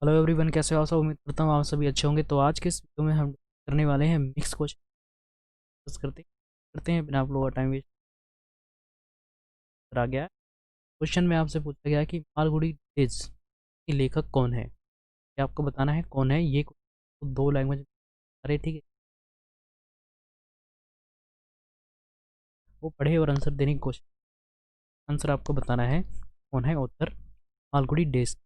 Hello everyone, कैसे हो आप सब। उम्मीद करता हूँ आप सभी अच्छे होंगे। तो आज के इस वीडियो में हम करने वाले हैं मिक्स क्वेश्चन। करते हैं बिना आप लोगों का टाइम वेस्ट करा गया है। क्वेश्चन में आपसे पूछा गया है कि मालगुडी डेज के लेखक कौन है। ये आपको बताना है कौन है ये। दो लैंग्वेज। अरे ठीक है, वो पढ़े और आंसर देने की कोशिश। आंसर आपको बताना है कौन है ऑथर मालगुडी डेज।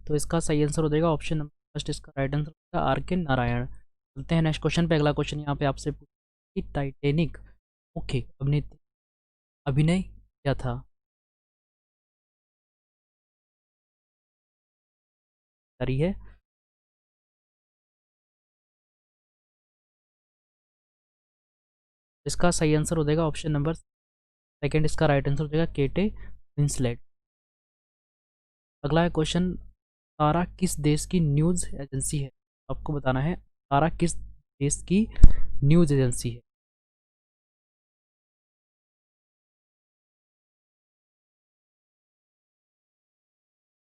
तो इसका सही आंसर हो जाएगा ऑप्शन नंबर फर्स्ट। इसका राइट आंसर होगा आर के नारायण। चलते हैं नेक्स्ट क्वेश्चन पे। अगला क्वेश्चन यहाँ पे आपसे पूछा कि टाइटेनिक मुख्य अभिनेत्री अभिनय क्या था। सही है। इसका सही आंसर हो जाएगा ऑप्शन नंबर सेकंड। इसका राइट आंसर हो जाएगा केटे विंसलेट। अगला है क्वेश्चन, तारा किस देश की न्यूज़ एजेंसी है। आपको बताना है तारा किस देश की न्यूज़ एजेंसी है।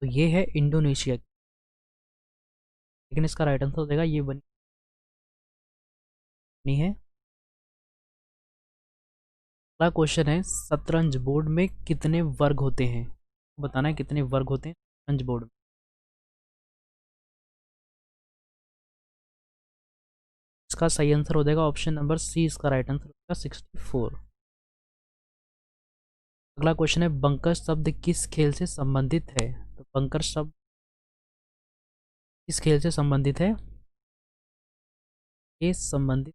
तो ये है इंडोनेशिया की, लेकिन इसका राइट आंसर हो जाएगा ये बनी है। अगला क्वेश्चन है, शतरंज बोर्ड में कितने वर्ग होते हैं। बताना है कितने वर्ग होते हैं शतरंज बोर्ड में। इसका सही आंसर हो जाएगा ऑप्शन नंबर सी। इसका राइट आंसर हो जाएगा 64। अगला क्वेश्चन है, बंकर शब्द किस खेल से संबंधित है। तो बंकर शब्द किस खेल से संबंधित है। ये संबंधित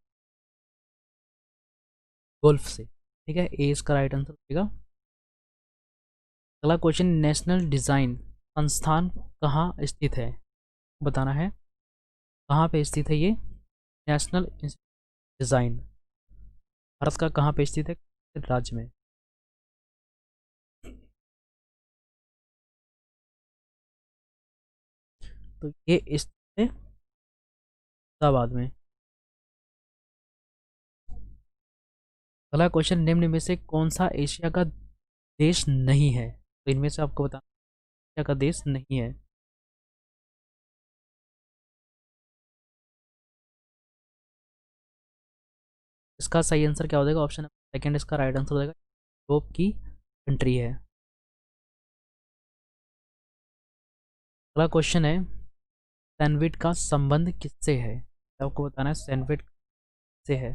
गोल्फ से। ठीक है, ए इसका राइट आंसर हो जाएगा। अगला क्वेश्चन, नेशनल डिज़ाइन संस्थान कहाँ स्थित है। बताना है कहाँ पे स्थित है ये नेशनल डिज़ाइन। भारत का कहाँ पे स्थित है, किस राज्य में। तो ये स्थित है अहमदाबाद में। अगला क्वेश्चन, निम्न में से कौन सा एशिया का देश नहीं है। तो इनमें से आपको बताना एशिया का देश नहीं है। इसका सही आंसर क्या हो जाएगा ऑप्शन सेकंड। इसका राइट आंसर हो जाएगा यूरोप की कंट्री है। अगला क्वेश्चन है, सैंडविच का संबंध किससे है। आपको बताना है सैंडविच से है।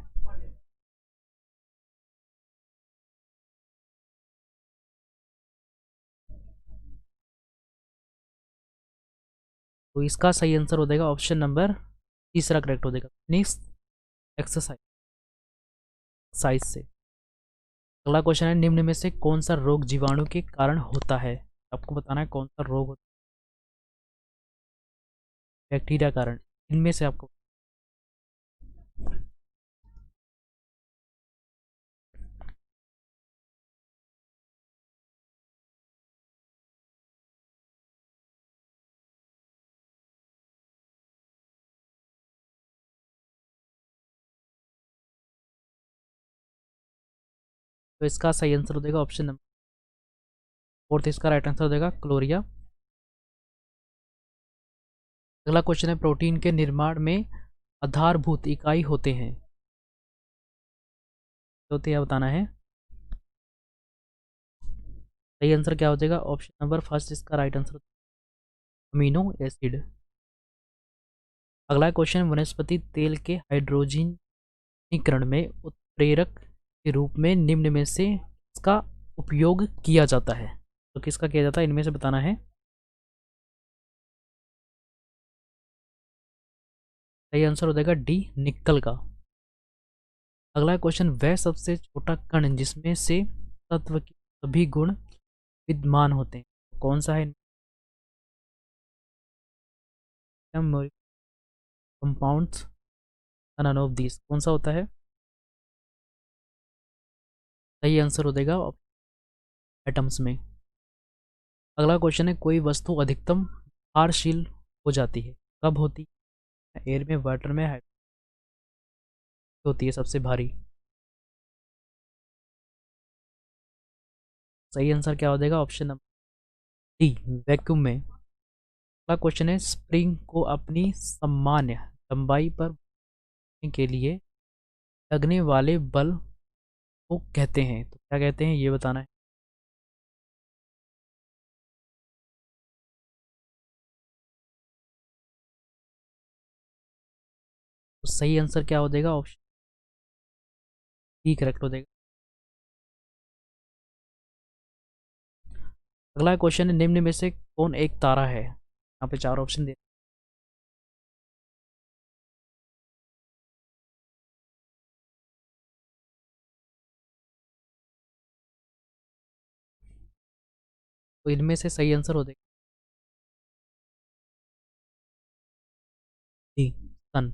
तो इसका सही आंसर हो जाएगा ऑप्शन नंबर तीसरा करेक्ट हो जाएगा, नेक्स्ट एक्सरसाइज साइज से। अगला क्वेश्चन है, निम्न में से कौन सा रोग जीवाणु के कारण होता है। आपको बताना है कौन सा रोग होता है बैक्टीरिया कारण। इनमें से आपको तो इसका सही आंसर हो जाएगा ऑप्शन नंबर फोर्थ। इसका राइट आंसर हो जाएगा क्लोरिया। अगला क्वेश्चन है, प्रोटीन के निर्माण में आधारभूत इकाई होते हैं। होते हैं बताना है। सही आंसर क्या हो जाएगा ऑप्शन नंबर फर्स्ट। इसका राइट आंसर अमीनो एसिड। अगला क्वेश्चन, वनस्पति तेल के हाइड्रोजनीकरण में उत्प्रेरक के रूप में निम्न में से इसका उपयोग किया जाता है। तो किसका किया जाता है इनमें से बताना है। सही आंसर हो जाएगा डी निकल का। अगला क्वेश्चन, वह सबसे छोटा कण जिसमें से तत्व के सभी गुण विद्यमान होते हैं कौन सा है। कंपाउंड्स, नन ऑफ दिस कौन सा होता है। सही आंसर हो जाएगा एटम्स में। अगला क्वेश्चन है, कोई वस्तु अधिकतम भारशील हो जाती है कब होती है? एयर में, वाटर में, होती है सबसे भारी। सही आंसर क्या हो जाएगा? ऑप्शन नंबर डी, वैक्यूम में। अगला क्वेश्चन है, स्प्रिंग को अपनी सामान्य लंबाई पर रखने के लिए लगने वाले बल को कहते हैं, तो क्या कहते हैं ये बताना है। तो सही आंसर क्या हो जाएगा? ऑप्शन डी करेक्ट हो जाएगा। अगला क्वेश्चन है, निम्न में से कौन एक तारा है? यहाँ पे चार ऑप्शन दे। तो इनमें से सही आंसर हो जाएगा डी, सन।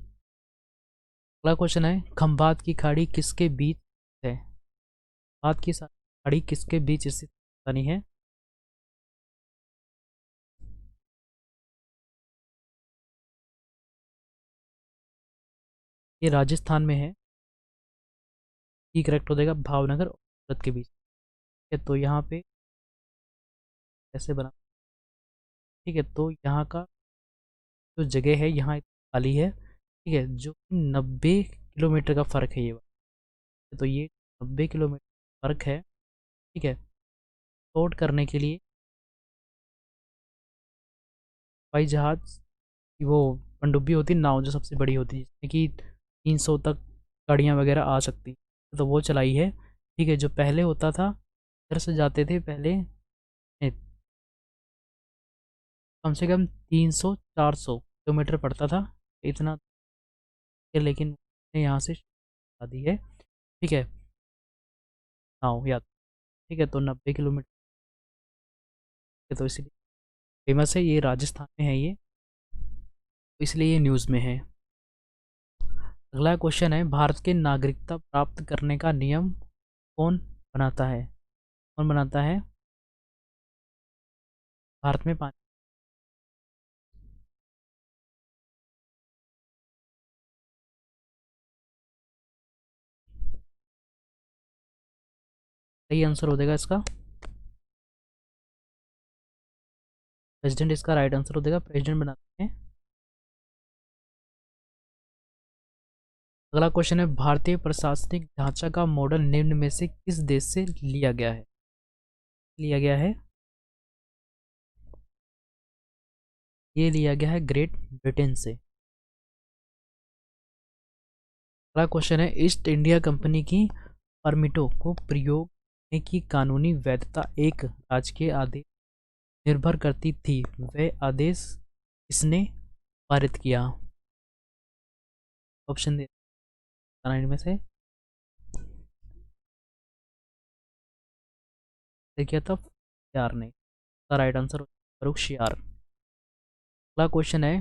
अगला क्वेश्चन है, खंभात की खाड़ी किसके बीच है? खंभात की खाड़ी किसके बीच स्थित बतानी है। ये राजस्थान में है। ये करेक्ट हो जाएगा, भावनगर और सूरत के बीच है। तो यहाँ पे कैसे बना? ठीक है, तो यहाँ का जो जगह है यहाँ खाली है, ठीक है, जो 90 किलोमीटर का फ़र्क है ये वाला। तो ये 90 किलोमीटर फ़र्क है, ठीक है। शॉर्ट करने के लिए हवाई जहाज़ की वो पनडुब्बी होती है, नाव जो सबसे बड़ी होती है जिसमें कि 300 तक गाड़ियाँ वगैरह आ सकती, तो वो चलाई है। ठीक है, जो पहले होता था, इधर से जाते थे पहले कम से कम 300 400 किलोमीटर पड़ता था, इतना। लेकिन यहाँ से शुरुआत दी है, ठीक है, नाव याद। ठीक है, तो 90 किलोमीटर, तो इसलिए फेमस है, ये राजस्थान में है ये, तो इसलिए ये न्यूज़ में है। अगला क्वेश्चन है, भारत के नागरिकता प्राप्त करने का नियम कौन बनाता है? कौन बनाता है भारत में पानी? सही आंसर हो जाएगा इसका प्रेसिडेंट, इसका राइट आंसर हो जाएगा, प्रेसिडेंट बनाते हैं। अगला क्वेश्चन है, भारतीय प्रशासनिक ढांचा का मॉडल निम्न में से किस देश से लिया गया है? लिया गया है, ये लिया गया है ग्रेट ब्रिटेन से। अगला क्वेश्चन है, ईस्ट इंडिया कंपनी की परमिटों को प्रयोग करने की कानूनी वैधता एक राजकीय आदेश निर्भर करती थी, वह आदेश किसने पारित किया? ऑप्शन दे इनमें से किया था यार ने, इसका राइट आंसर फरुख शियार। अगला क्वेश्चन है,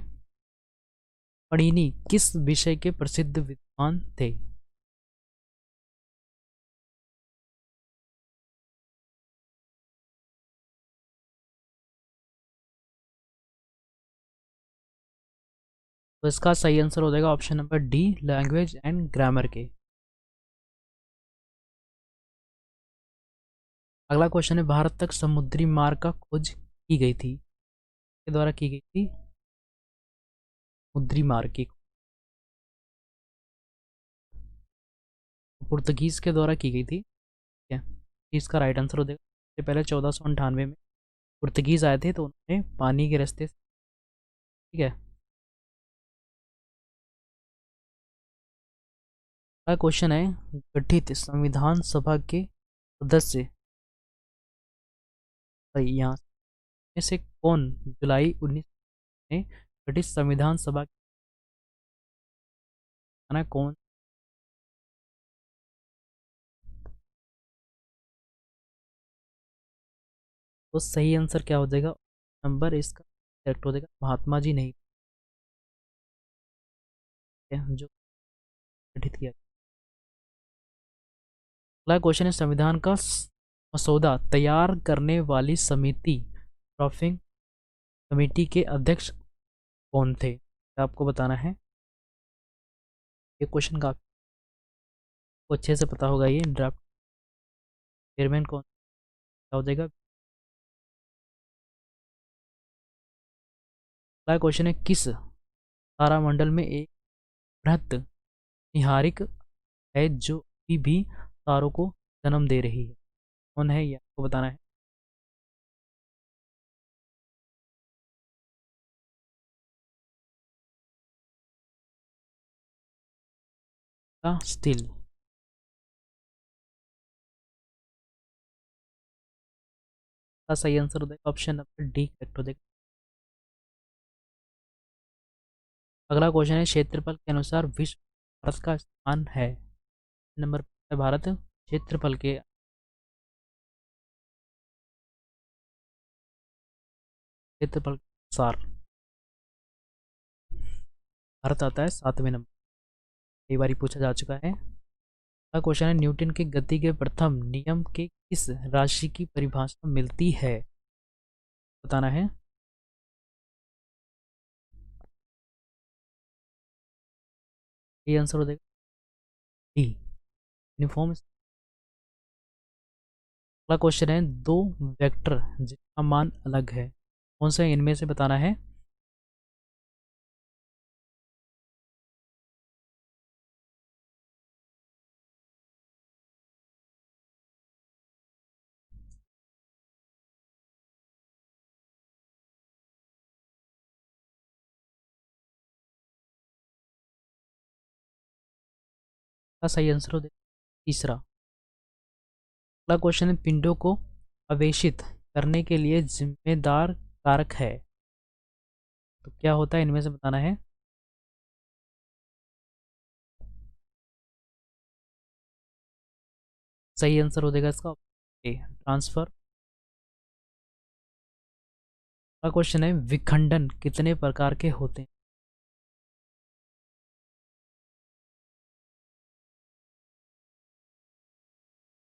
पणिनि किस विषय के प्रसिद्ध विद्वान थे? तो इसका सही आंसर हो जाएगा option number D, language and grammar के। अगला क्वेश्चन है, भारत तक समुद्री मार्ग का खोज की गई थी, के द्वारा की गई थी समुद्री मार्ग की? पुर्तगीज के द्वारा की गई थी, ठीक है, इसका राइट आंसर हो जाएगा। इससे पहले 1498 में पुर्तगीज आए थे, तो उन्होंने पानी के रास्ते से, ठीक है। अगला क्वेश्चन है, गठित संविधान सभा के सदस्य यहाँ में से कौन जुलाई 19 में गठित संविधान सभा का कौन? तो सही आंसर क्या हो जाएगा? नंबर इसका करेक्ट हो जाएगा, महात्मा जी नहीं थे जो गठित किया। अगला क्वेश्चन है संविधान का मसौदा तैयार करने वाली समिति ड्राफ्टिंग कमेटी के अध्यक्ष कौन थे? आपको बताना है। ये क्वेश्चन का आपको अच्छे से पता होगा। ये ड्राफ्ट चेयरमैन कौन क्या हो जाएगा? अगला क्वेश्चन है किस तारामंडल में एक बृहत निहारिक है जो अभी भी तारों को जन्म दे रही है? कौन है ये आपको बताना है। स्टिल का सही आंसर हो जाएगा ऑप्शन नंबर डी करेक्ट हो जाएगा। अगला क्वेश्चन है क्षेत्रफल के अनुसार विश्व भारत का स्थान है नंबर भारत क्षेत्रफल के क्षेत्रफल के अनुसार भारत आता है 7वें नंबर। कई बार पूछा जा चुका है। अगला क्वेश्चन है न्यूटन के गति के प्रथम नियम के किस राशि की परिभाषा मिलती है? बताना है। ये आंसर हो जाएगा डी यूनिफॉर्म। अगला क्वेश्चन है दो वेक्टर जिनका मान अलग है कौन सा इनमें से बताना है। का सही आंसर हो जाएगा तीसरा। अगला क्वेश्चन है पिंडों को आवेशित करने के लिए जिम्मेदार कारक है तो क्या होता है इनमें से बताना है। सही आंसर हो जाएगा इसका ए ट्रांसफर। अगला क्वेश्चन है विखंडन कितने प्रकार के होते हैं?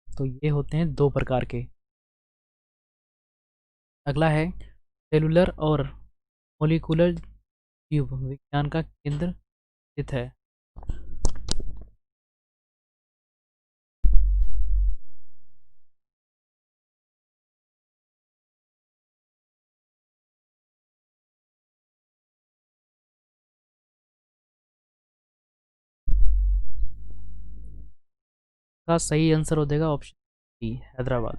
तो ये होते हैं दो प्रकार के। अगला है सेलुलर और मोलिकुलर जीव विज्ञान का केंद्र स्थित है। का सही आंसर हो जाएगा ऑप्शन बी हैदराबाद।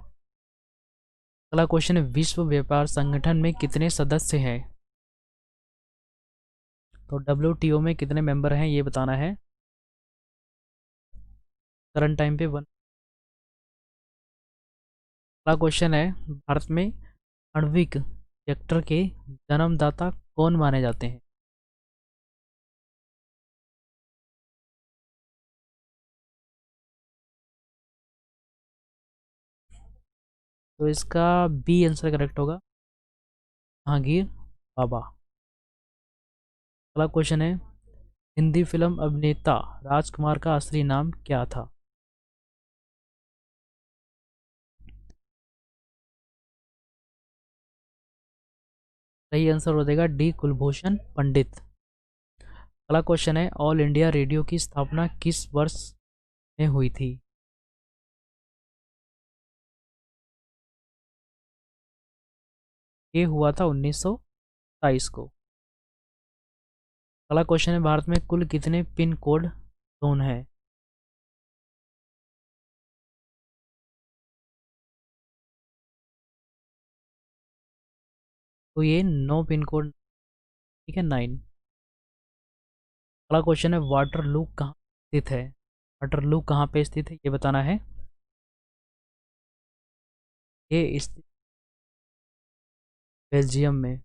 अगला क्वेश्चन है विश्व व्यापार संगठन में कितने सदस्य हैं? तो WTO में कितने मेंबर हैं ये बताना है। करंट टाइम पे वन। अगला क्वेश्चन है भारत में आणविक रिएक्टर के जन्मदाता कौन माने जाते हैं? तो इसका बी आंसर करेक्ट होगा जहांगीर बाबा। अगला क्वेश्चन है हिंदी फिल्म अभिनेता राजकुमार का असली नाम क्या था? सही आंसर हो जाएगा डी कुलभूषण पंडित। अगला क्वेश्चन है ऑल इंडिया रेडियो की स्थापना किस वर्ष में हुई थी? ये हुआ था 1927 को। अगला क्वेश्चन है भारत में कुल कितने पिन कोड जोन है? तो ये 9 पिन कोड। ठीक है 9। अगला क्वेश्चन है वाटर लू कहाँ स्थित है? वाटर लू कहाँ पे स्थित है ये बताना है। ये स्थित बेल्जियम में।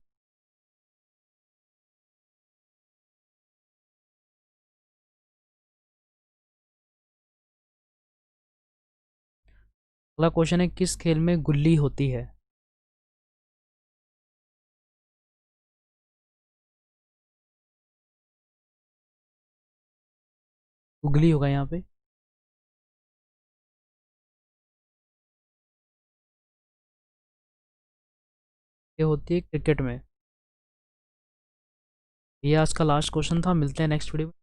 अगला क्वेश्चन है किस खेल में गुल्ली होती है? गुगली होगा यहाँ पे। ये होती है क्रिकेट में। ये आज का लास्ट क्वेश्चन था, मिलते हैं नेक्स्ट वीडियो में।